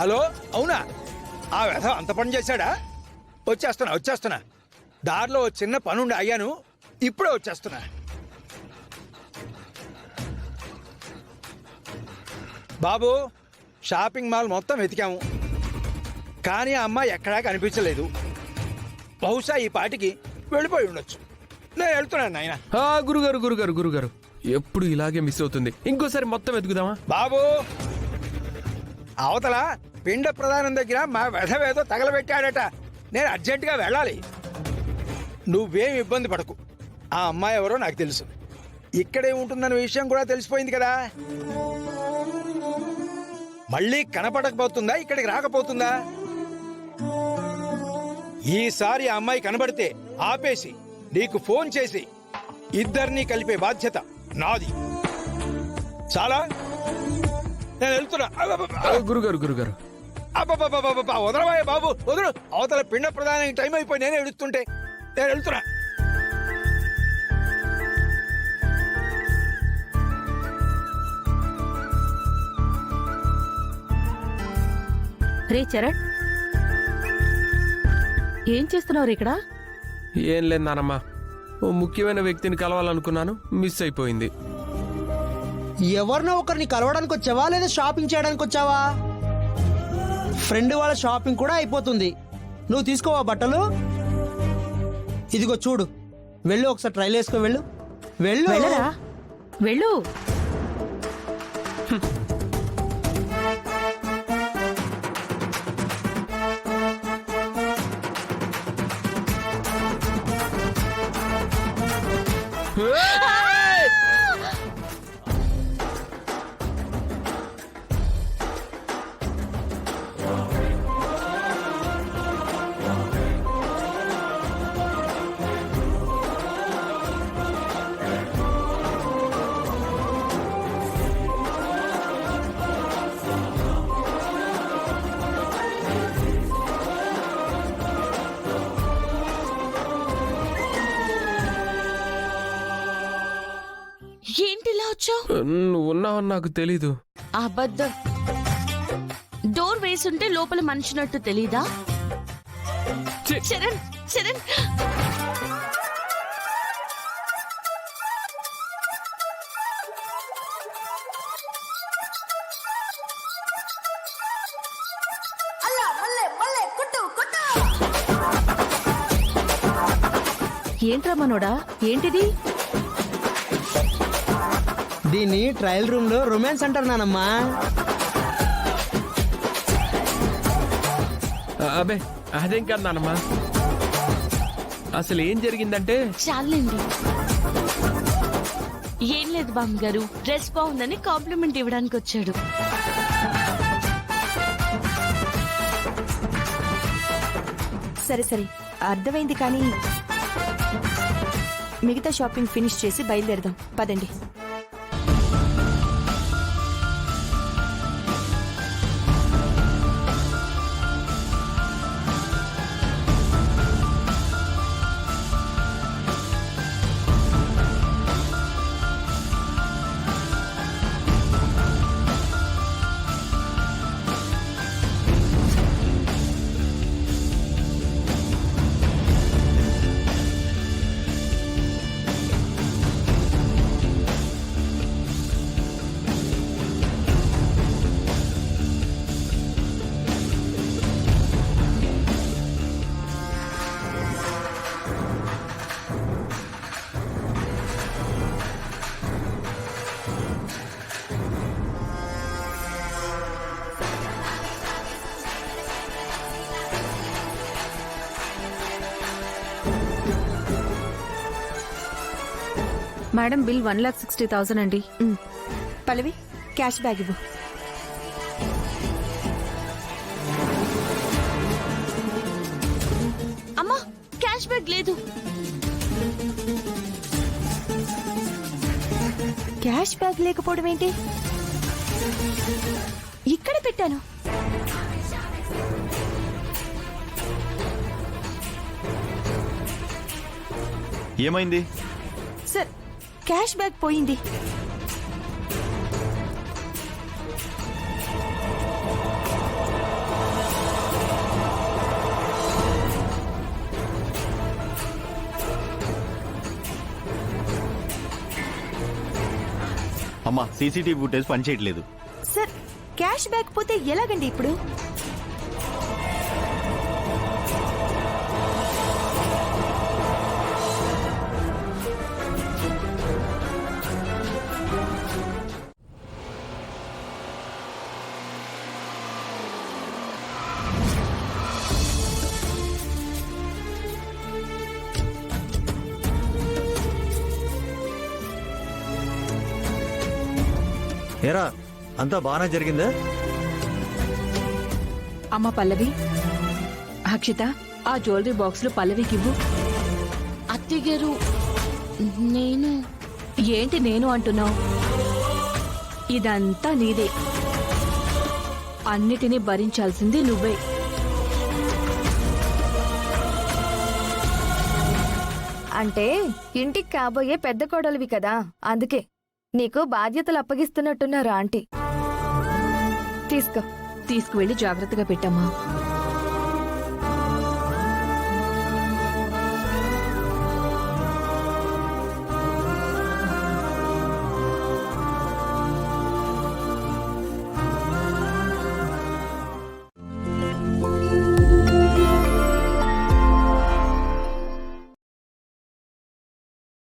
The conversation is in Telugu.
హలో, అవునా? ఆ వ్యధ అంత పని చేశాడా? వచ్చేస్తున్నా. దారిలో చిన్న పనుండి అయ్యాను, ఇప్పుడే వచ్చేస్తున్నా. బాబు, షాపింగ్ మాల్ మొత్తం వెతికాము, కానీ ఆ అమ్మాయి ఎక్కడా కనిపించలేదు. బహుశా ఈ పాటికి వెళ్ళిపోయి ఉండొచ్చు. నేను వెళ్తున్నాను నాయన. గురుగారు ఎప్పుడు ఇలాగే మిస్ అవుతుంది. ఇంకోసారి మొత్తం వెతుకుదామా? బాబు, అవతల పిండ ప్రధానం దగ్గర మా వెధవేదో తగలబెట్టాడట. నేను అర్జెంటుగా వెళ్ళాలి. నువ్వేం ఇబ్బంది పడకు. ఆ అమ్మాయి ఎవరో నాకు తెలుసు. ఇక్కడే ఉంటుందన్న విషయం కూడా తెలిసిపోయింది కదా. మళ్ళీ కనపడకపోతుందా, ఇక్కడికి రాకపోతుందా? ఈసారి ఆ అమ్మాయి కనబడితే ఆపేసి నీకు ఫోన్ చేసి ఇద్దరినీ కలిపే బాధ్యత నాది. చాలా, నేను వెళ్తున్నా. గురుగారు వదలవాయ బాబు, వదులు. అవతల పిండ ప్రధానానికి టైం అయిపోయి నేనే ఎడుస్తుంటే నేను వెళ్తున్నా. రే చరణ్, ఏం చేస్తున్నావు ఇక్కడ? ఏం లేదు నానమ్మా, ఓ ముఖ్యమైన వ్యక్తిని కలవాలనుకున్నాను, మిస్ అయిపోయింది. ఎవరినో ఒకరిని కలవడానికి వచ్చావా లేదా షాపింగ్ చేయడానికి వచ్చావా? ఫ్రెండ్ వాళ్ళ షాపింగ్ కూడా అయిపోతుంది. నువ్వు తీసుకోవా బట్టలు? ఇదిగో చూడు, వెళ్ళు, ఒకసారి ట్రైల్ వేసుకో. వెళ్ళు. వెళ్ళరా? వెళ్ళు. ఏంటిలా వచ్చావు? నువ్వు ఉన్నావని నాకు తెలీదు. అబద్ధం. డోర్ వేసుంటే లోపల మనిషినట్టు తెలీదా? చరణ్ చరణ్, ఏంట్రా మనోడా, ఏంటిది? దీన్ని ట్రయల్ రూమ్ లో రొమాన్స్ అంటారు నానమ్మా. అబే అదేం కాదు నానమ్మా, అసలు ఏం జరిగిందంటే. చాలండి. ఏం లేదు బామ్మ గారు, డ్రెస్ బాగుందని కాంప్లిమెంట్ ఇవ్వడానికి వచ్చాడు. సరే అర్థమైంది, కానీ మిగతా షాపింగ్ ఫినిష్ చేసి బయలుదేరదాం పదండి. మేడం, బిల్ 1,60,000 అండి. పల్లవి, క్యాష్ బ్యాగ్ ఇవ్వు. అమ్మా, క్యాష్ బ్యాగ్ లేదు. క్యాష్ బ్యాగ్ లేకపోవడం ఏంటి? ఇక్కడ పెట్టాను. ఏమైంది? సార్, క్యాష్ బ్యాగ్ పోయింది. అమ్మా సీసీటీవీ ఫుటేజ్ పనిచేయట్లేదు. సార్ క్యాష్ బ్యాగ్ పోతే ఎలాగండి ఇప్పుడు? ఏరా అంతా బాగానే జరిగిందా? అమ్మ పల్లవి, అక్షిత, ఆ జ్యువెలరీ బాక్స్లు పల్లవికివ్వు. అత్తయ్య గారు, నేను ఏంటి నేను అంటున్నావు? ఇదంతా నీదే. అన్నిటినీ భరించాల్సింది నువ్వే. అంటే ఇంటికి కాబోయే పెద్ద కోడలివి కదా, అందుకే నీకు బాధ్యతలు అప్పగిస్తున్నట్టున్నారు ఆంటీ. తీసుకో. తీసుకువెళ్ళి జాగ్రత్తగా పెట్టమ్మా.